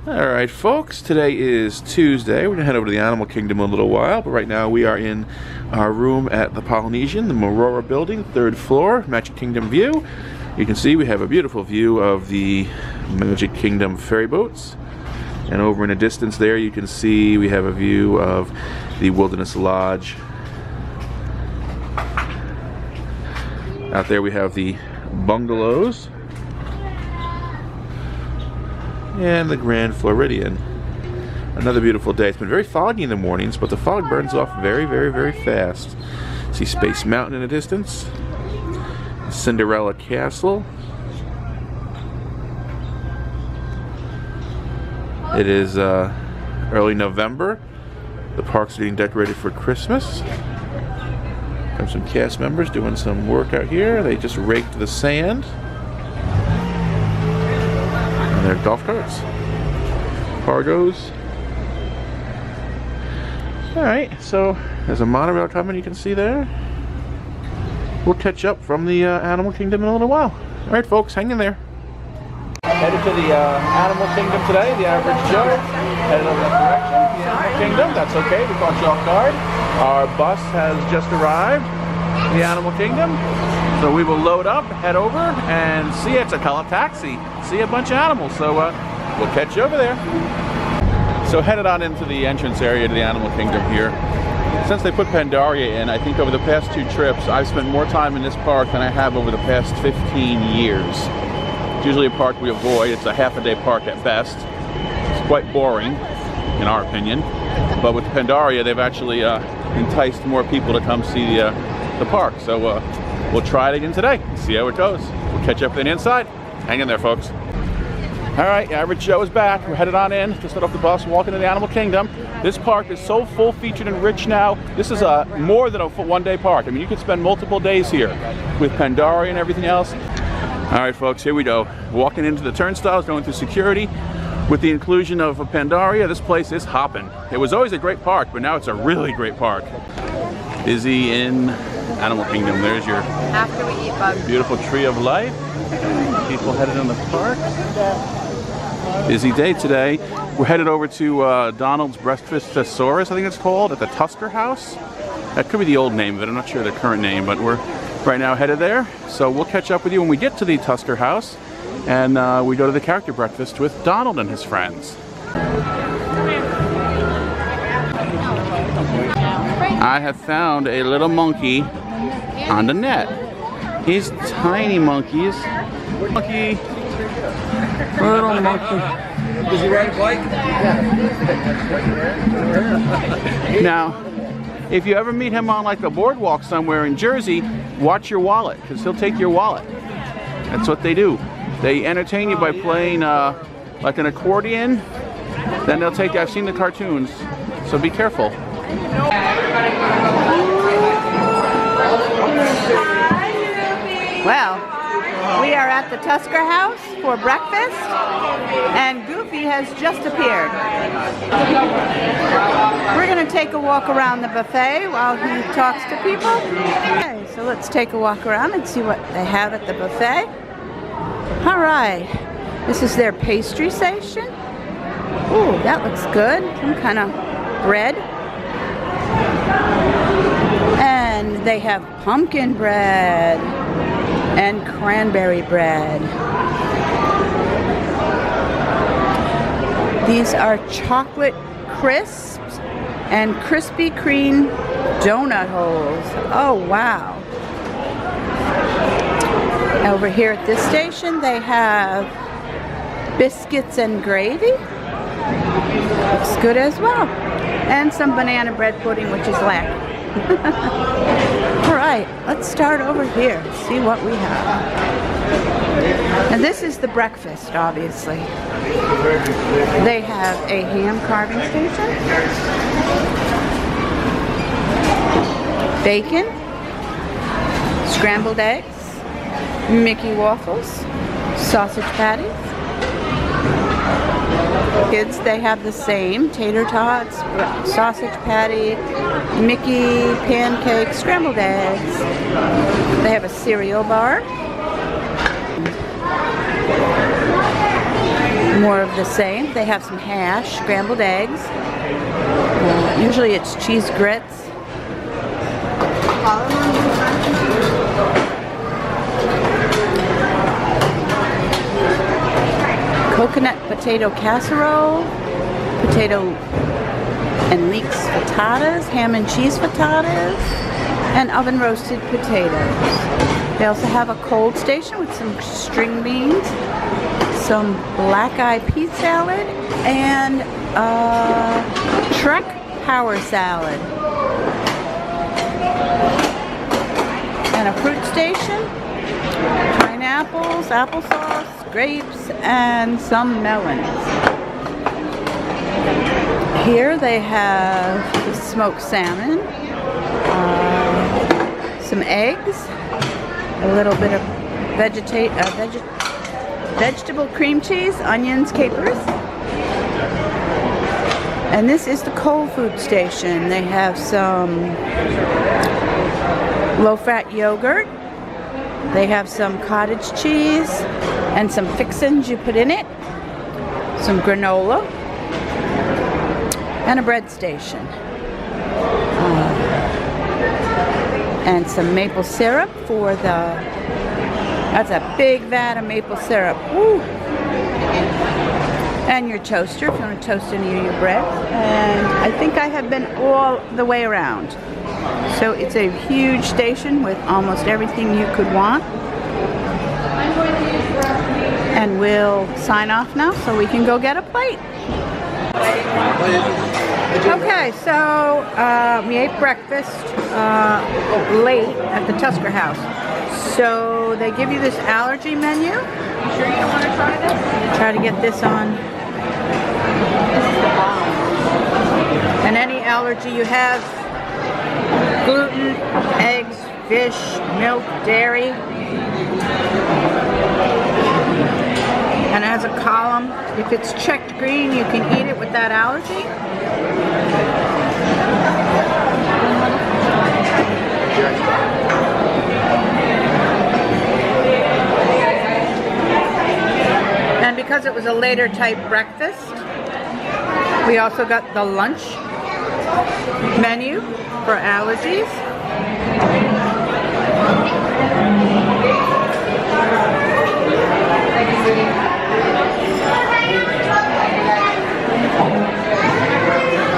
Alright folks, today is Tuesday. We're going to head over to the Animal Kingdom in a little while, but right now we are in our room at the Polynesian, the Aurora building, 3rd floor, Magic Kingdom view. You can see we have a beautiful view of the Magic Kingdom ferry boats. And over in the distance there you can see we have a view of the Wilderness Lodge. Out there we have the bungalows and the Grand Floridian. Another beautiful day. It's been very foggy in the mornings, but the fog burns off very, very, very fast. See Space Mountain in the distance. Cinderella Castle. It is early November. The park's being decorated for Christmas. Have some cast members doing some work out here. They just raked the sand. And their golf carts. Cargos. Alright, so there's a monorail coming, you can see there. We'll catch up from the Animal Kingdom in a little while. Alright folks, hang in there. Headed to the Animal Kingdom today, the Average Joe. Headed over that direction, the Animal Kingdom. That's okay, we caught you off guard. Our bus has just arrived, the Animal Kingdom. So we will load up, head over, and see it's a color taxi. See a bunch of animals, so we'll catch you over there. So headed on into the entrance area to the Animal Kingdom here. Since they put Pandora in, I think over the past 2 trips, I've spent more time in this park than I have over the past 15 years. It's usually a park we avoid. It's a half-a-day park at best. It's quite boring, in our opinion. But with Pandora, they've actually enticed more people to come see the park. So we'll try it again today, see how it goes. We'll catch up on the inside. Hang in there, folks. All right, Average Joe is back. We're headed on in, just got off the bus, walking to the Animal Kingdom. This park is so full featured and rich now. This is more than a one-day park. I mean, you could spend multiple days here with Pandora and everything else. All right, folks, here we go. Walking into the turnstiles, going through security. With the inclusion of Pandora, this place is hopping. It was always a great park, but now it's a really great park. Busy in Animal Kingdom. There's your after we eat bugs. Beautiful tree of life. People headed in the park. Busy day today. We're headed over to Donald's Breakfast Thesaurus, I think it's called, at the Tusker house. That could be the old name of it. I'm not sure the current name, but we're right now headed there. So we'll catch up with you when we get to the Tusker house, and we go to the character breakfast with Donald and his friends. I have found a little monkey on the net. He's tiny monkeys. Monkey. Little monkey. Does he ride a bike? Now, if you ever meet him on like a boardwalk somewhere in Jersey, watch your wallet, because he'll take your wallet. That's what they do. They entertain you by playing like an accordion. Then they'll take you. I've seen the cartoons, so be careful. Well, we are at the Tusker house for breakfast, and Goofy has just appeared. We're going to take a walk around the buffet while he talks to people. Okay, so let's take a walk around and see what they have at the buffet. All right, this is their pastry station. Ooh, that looks good. Some kind of bread. And they have pumpkin bread and cranberry bread. These are chocolate crisps and Krispy Kreme donut holes. Oh, wow. Over here at this station, they have biscuits and gravy. Looks good as well. And some banana bread pudding, which is lacking. Alright, let's start over here, see what we have. And this is the breakfast, obviously. They have a ham carving station, bacon, scrambled eggs, Mickey waffles, sausage patties. Kids, they have the same tater tots, sausage patty, Mickey, pancakes, scrambled eggs. They have a cereal bar. More of the same. They have some hash, scrambled eggs. Usually it's cheese grits. Coconut potato casserole, potato and leeks frittatas, ham and cheese frittatas, and oven roasted potatoes. They also have a cold station with some string beans, some black-eyed pea salad, and Trek power salad. And a fruit station, pineapples, applesauce, grapes, and some melons. Here they have smoked salmon, some eggs, a little bit of vegetable cream cheese, onions, capers. And this is the cold food station. They have some low-fat yogurt. They have some cottage cheese and some fixins you put in it. Some granola. And a bread station. And some maple syrup for the... That's a big vat of maple syrup. Woo! And your toaster if you want to toast any of your bread. And I think I have been all the way around. So it's a huge station with almost everything you could want. And we'll sign off now so we can go get a plate. Okay, so we ate breakfast late at the Tusker house. So they give you this allergy menu. You sure you don't want to try this? Try to get this on. And any allergy you have, gluten, eggs, fish, milk, dairy. And it has a column. If it's checked green, you can eat it with that allergy. And because it was a later type breakfast, we also got the lunch menu for allergies.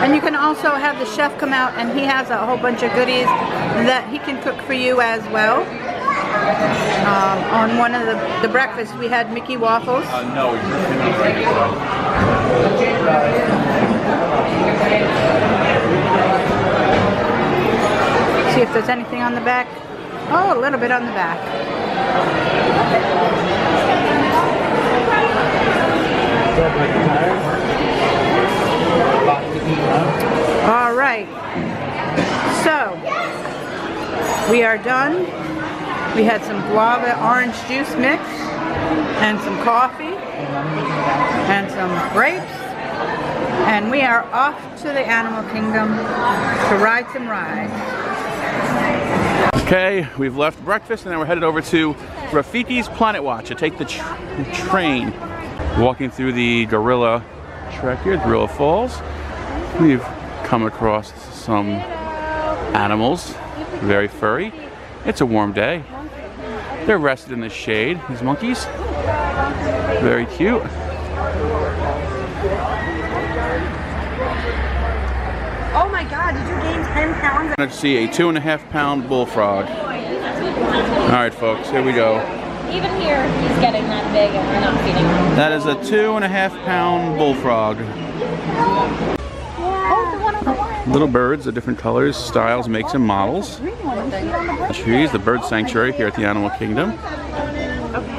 And you can also have the chef come out, and he has a whole bunch of goodies that he can cook for you as well. On one of the breakfasts we had Mickey waffles. No, See if there's anything on the back. Oh, a little bit on the back. All right. So, we are done. We had some guava orange juice mix and some coffee and some grapes. And we are off to the animal kingdom to ride some rides. Okay, we've left breakfast and now we're headed over to Raffiki's Planet Watch to take the train. Walking through the gorilla trek here, Gorilla Falls. We've come across some animals, very furry. It's a warm day. They're rested in the shade, these monkeys. Very cute. Oh my god, did you gain 10 pounds? Let's see, a 2.5-pound bullfrog. Alright folks, here we go. Even here, he's getting that big and we're not feeding him. That is a 2.5-pound bullfrog. Little birds of different colors, styles, makes, and models. Trees, the bird sanctuary here at the Animal Kingdom.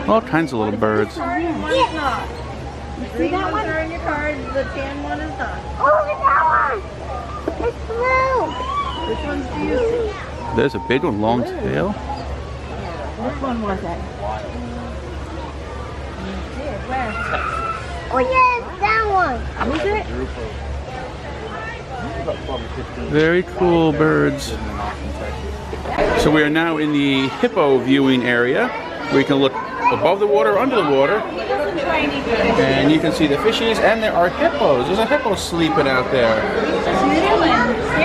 All kinds of little birds. See that one? In your card, the tan one is done. Oh, look at that one! It's blue! Which ones do you see? There's a big one, long tail. Which one was it? Where? Oh yes, that one! Was it? Very cool birds. So we are now in the hippo viewing area where you can look above the water or under the water. And you can see the fishies, and there are hippos. There's a hippo sleeping out there.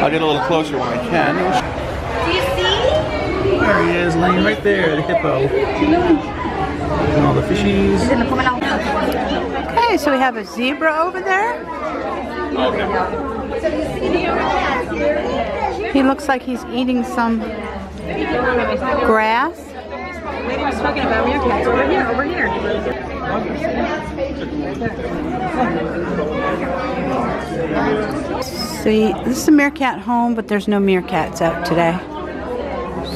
I'll get a little closer when I can. Do you see? There he is, laying right there, the hippo. And all the fishies. Okay, so we have a zebra over there. He looks like he's eating some grass. Lady was talking about meerkats. Over here, over here. See, this is a meerkat home, but there's no meerkats out today.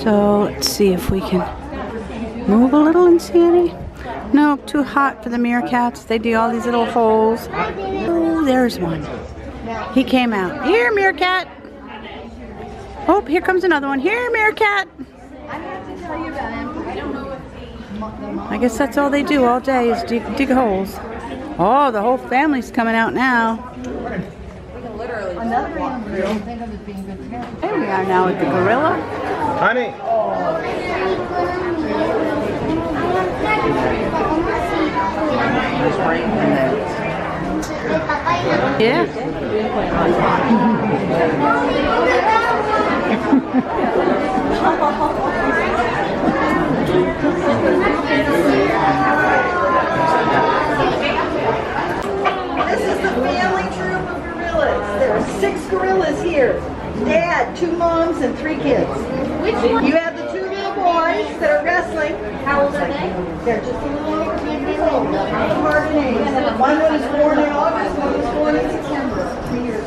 So let's see if we can move a little and see any. No, too hot for the meerkats. They do all these little holes. Oh, there's one. He came out. Here, meerkat. Oh, here comes another one. Here, meerkat. I guess that's all they do all day is dig holes. Oh, the whole family's coming out now. There we are now with the gorilla. Honey. Yeah. This is the family troop of gorillas. There are 6 gorillas here. Dad, 2 moms, and 3 kids. You have the 2 little boys that are wrestling. How old are they? They're just a little over 2 years old. Hard names. One was born in August, one was born in September, 3 years ago.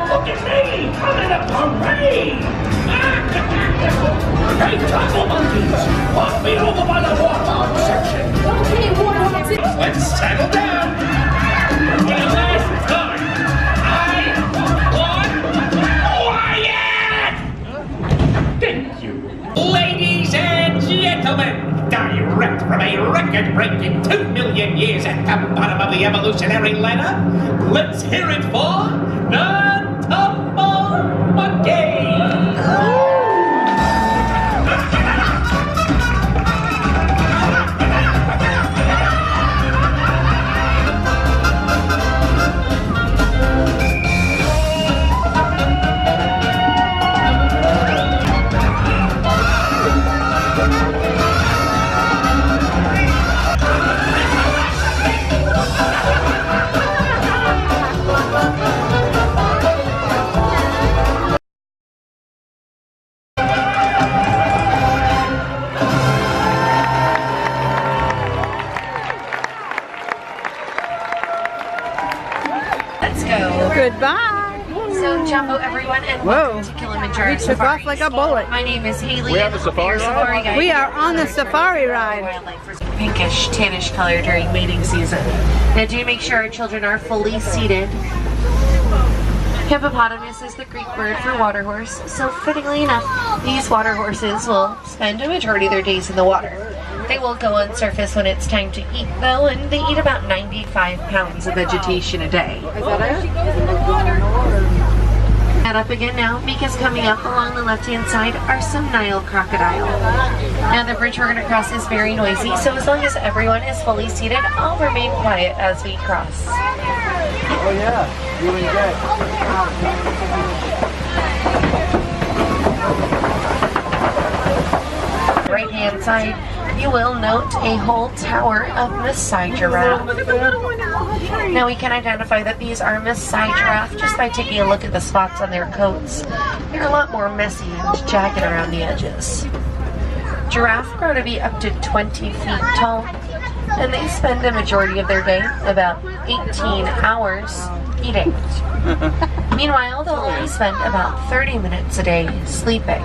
Look at me! I'm in a parade! Hey, tackle monkeys! Walk me over by the warthog section! Okay, warthogs! Let's settle down! For the last time, I want quiet! Thank you. Ladies and gentlemen, direct from a record-breaking 2 million years at the bottom of the evolutionary ladder, let's hear it for the Tumble Monkey! Goodbye. So, Jumbo, everyone, and welcome to Kilimanjaro We took Safari. off like a bullet. My name is Haley. We have a safari ride? guide. We are on the safari ride. Wildlife is pinkish, tannish color during mating season. Now, do make sure our children are fully seated. Hippopotamus is the Greek word for water horse, so fittingly enough, these water horses will spend a majority of their days in the water. They will go on surface when it's time to eat, though, and they eat about 95 pounds of vegetation a day. Head up again now, because coming up along the left-hand side are some Nile crocodile. Now, the bridge we're going to cross is very noisy, so as long as everyone is fully seated, I'll remain quiet as we cross. Oh yeah, you and Jack. Right-hand side, you will note a whole tower of Maasai giraffe. Now we can identify that these are Maasai giraffe just by taking a look at the spots on their coats. They're a lot more messy and jagged around the edges. Giraffe grow to be up to 20 feet tall, and they spend a majority of their day, about 18 hours, eating. Meanwhile, they'll only spend about 30 minutes a day sleeping.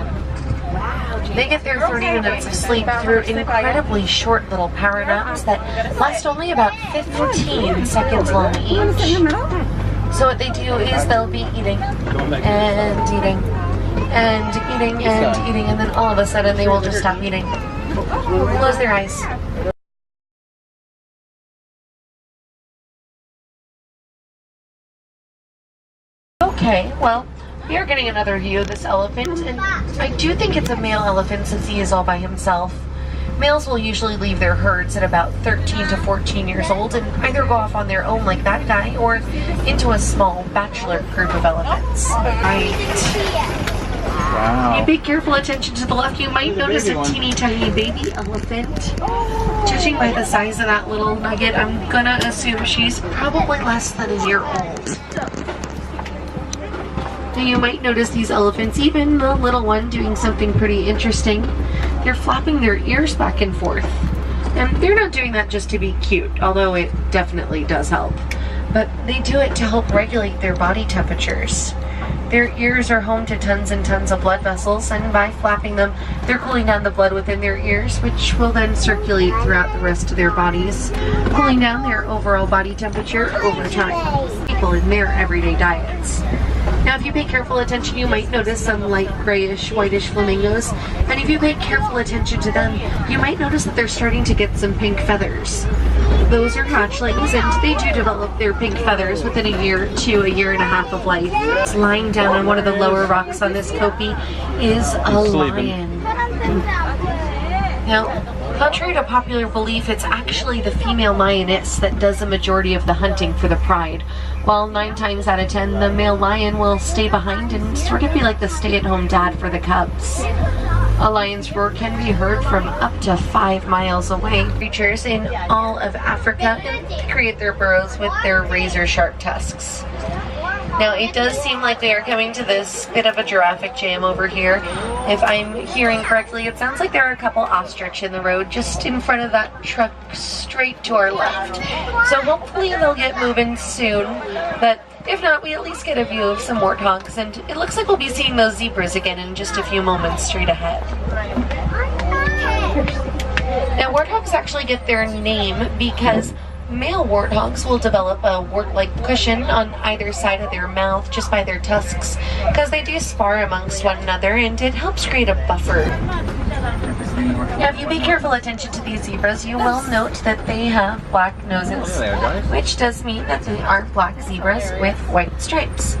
They get their 30 minutes of sleep through incredibly short little power naps that last only about 15 seconds long each. So what they do is they'll be eating and eating and eating and eating, and then all of a sudden they will just stop eating. Close their eyes. Okay, well, we are getting another view of this elephant, and I do think it's a male elephant since he is all by himself. Males will usually leave their herds at about 13 to 14 years old and either go off on their own like that guy or into a small bachelor group of elephants. Right. Wow. You pay careful attention to the left, you might notice a teeny tiny baby elephant. Judging by the size of that little nugget, I'm gonna assume she's probably less than a year old. Now you might notice these elephants, even the little one, doing something pretty interesting. They're flapping their ears back and forth. And they're not doing that just to be cute, although it definitely does help. But they do it to help regulate their body temperatures. Their ears are home to tons and tons of blood vessels, and by flapping them, they're cooling down the blood within their ears, which will then circulate throughout the rest of their bodies, cooling down their overall body temperature over time. People in their everyday diets. Now, if you pay careful attention, you might notice some light grayish, whitish flamingos, and if you pay careful attention to them, you might notice that they're starting to get some pink feathers. Those are hatchlings, and they do develop their pink feathers within a year to a year and a half of life. Lying down on one of the lower rocks on this kopie is a lion. Now, contrary to popular belief, it's actually the female lioness that does the majority of the hunting for the pride, while 9 times out of 10, the male lion will stay behind and sort of be like the stay-at-home dad for the cubs. A lion's roar can be heard from up to 5 miles away. Creatures in all of Africa create their burrows with their razor-sharp tusks. Now, it does seem like we are coming to this bit of a giraffic jam over here. If I'm hearing correctly, it sounds like there are a couple ostrich in the road just in front of that truck straight to our left. So hopefully they'll get moving soon, but if not, we at least get a view of some warthogs, and it looks like we'll be seeing those zebras again in just a few moments straight ahead. Now, warthogs actually get their name because male warthogs will develop a wart-like cushion on either side of their mouth just by their tusks because they do spar amongst one another, and it helps create a buffer. Now, if you pay careful attention to these zebras, you will note that they have black noses, which does mean that they are black zebras with white stripes.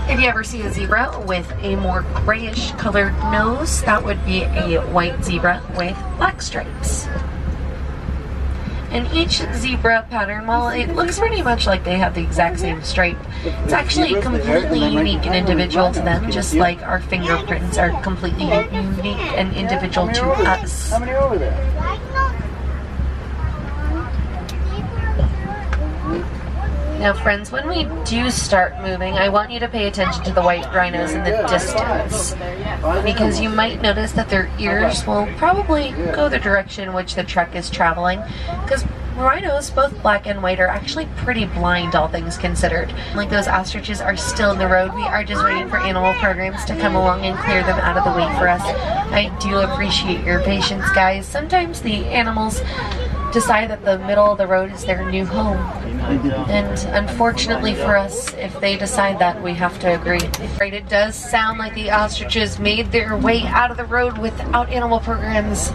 If you ever see a zebra with a more grayish colored nose, that would be a white zebra with black stripes. And each zebra pattern, while it looks pretty much like they have the exact same stripe, it's actually completely unique and individual to them, just like our fingerprints are completely unique and individual to us. How many are over there? Now, friends, when we do start moving, I want you to pay attention to the white rhinos in the distance, because you might notice that their ears will probably go the direction in which the truck is traveling, because rhinos, both black and white, are actually pretty blind, all things considered. Like those ostriches are still in the road. We are just waiting for animal programs to come along and clear them out of the way for us. I do appreciate your patience, guys. Sometimes the animals decide that the middle of the road is their new home. And unfortunately for us, if they decide that, we have to agree. Right, it does sound like the ostriches made their way out of the road without animal programs.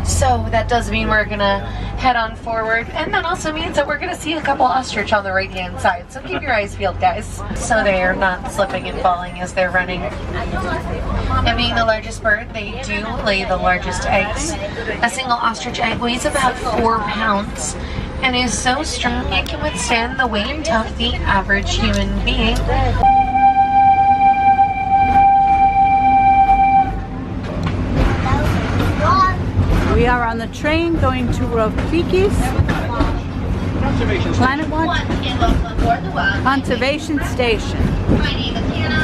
So that does mean we're gonna head on forward, and that also means that we're gonna see a couple ostrich on the right hand side. So keep your eyes peeled, guys, so they are not slipping and falling as they're running. And being the largest bird, they do lay the largest eggs. A single ostrich egg weighs about 4 pounds and is so strong it can withstand the weight of the average human being. We are on the train going to Rafiki's Planet Watch Conservation Station. My name is Hannah.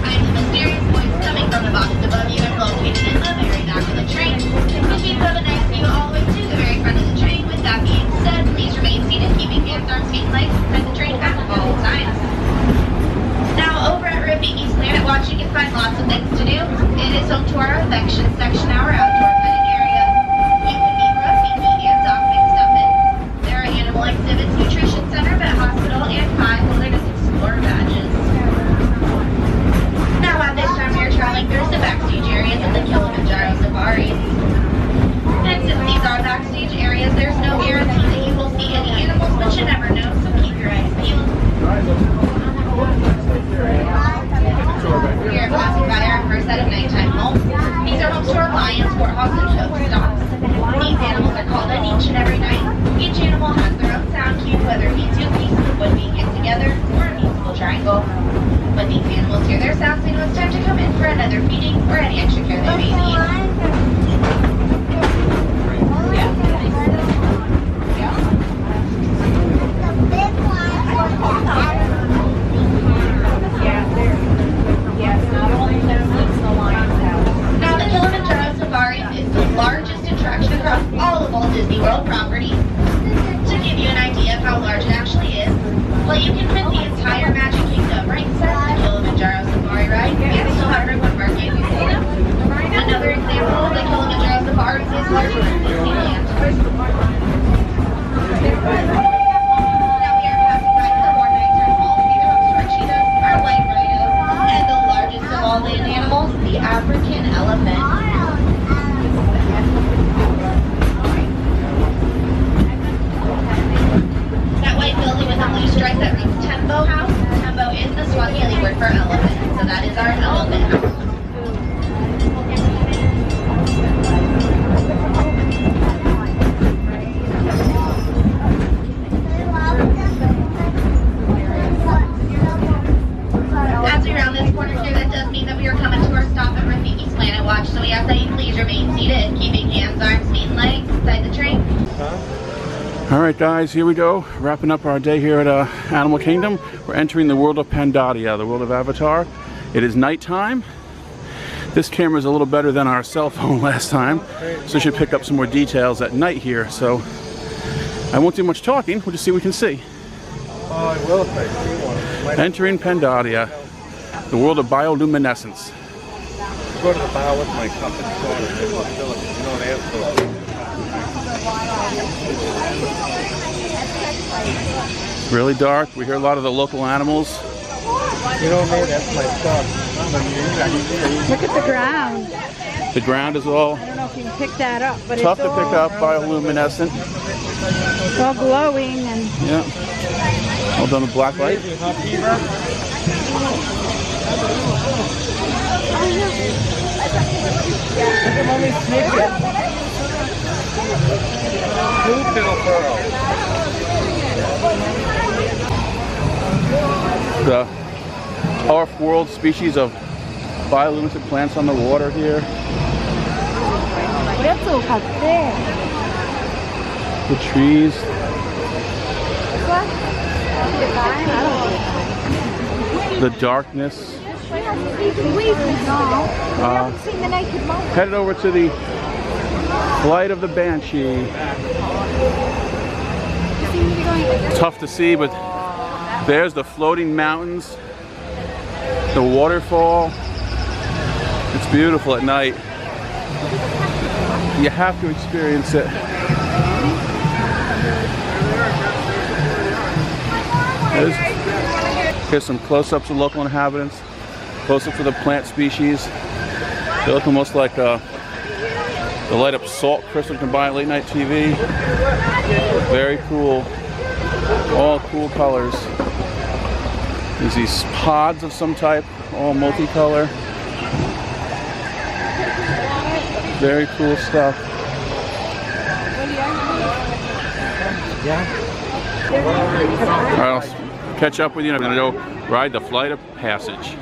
I'm the mysterious voice coming from the box above you and located in the very back of the train. Machines have a nice view all the way to the very front of the train. With that being said, please remain seated, keeping hands, arms, feet light, and the train back at all times. Now, over at Rafiki's Planet Watch, you can find lots of things to do. It is home to our affection section, our outdoor petting area. You can meet Rafiki and Doc McStuffin. There are animal exhibits, nutrition center, vet hospital, and 5 wilderness explorer badges. Now, at this time, we are traveling through the backstage areas of the Kilimanjaro. warthogs and choke stalks. These animals are called in each and every night. Each animal has their own sound cue, whether it be two pieces of wood being hit together or a musical triangle. When these animals hear their sounds, they know it's time to come in for another feeding or any extra care they may need. Now the Kilimanjaro Safari is the largest attraction across all of Walt Disney World property. To give you an idea of how large it actually is, well, you can fit the entire Magic Kingdom right inside the Kilimanjaro Safari ride and still have room on Market Museum. Another example of the Kilimanjaro Safari is larger than Disneyland. Now we are passing by the 4-night Walt Disney cheetahs, our white rhinos, and the largest of all land animals, the African elephant. Building with a blue stripe that reads Tembo House. Tembo is the Swahili word for elephant, so that is our elephant house. As we round this corner here, that does mean that we are coming to our stop at Rafiki's Planet Watch, so we ask that you please remain seated, keeping hands, arms, feet, and legs inside the train. All right, guys, here we go. Wrapping up our day here at Animal Kingdom. We're entering the world of Pandora, the world of Avatar. It is nighttime. This camera is a little better than our cell phone last time, so we should pick up some more details at night here. So I won't do much talking. We'll just see what we can see. Oh, I will if I see one. Entering Pandora, the world of bioluminescence. Go to the bar with my cup and soda. You know, they have soda. Really dark. We hear a lot of the local animals. You know me, that's my stuff. Look at the ground. The ground is all I don't know if you can pick that up, but tough it's to pick up, bioluminescent. It's all glowing and Yeah. All done with black light. Look at Mommy sneaking. Blue pill pearl. The off-world species of bioluminescent plants on the water here. The trees. The darkness. Headed over to the Flight of the Banshee. Tough to see, but there's the floating mountains, the waterfall. It's beautiful at night. You have to experience it. Here's some close-ups of local inhabitants, close-ups of the plant species. They look almost like the light-up salt crystal combined late-night TV. Very cool. All cool colors. There's these pods of some type, all multicolor. Very cool stuff. Alright, I'll catch up with you. I'm going to go ride the Flight of Passage.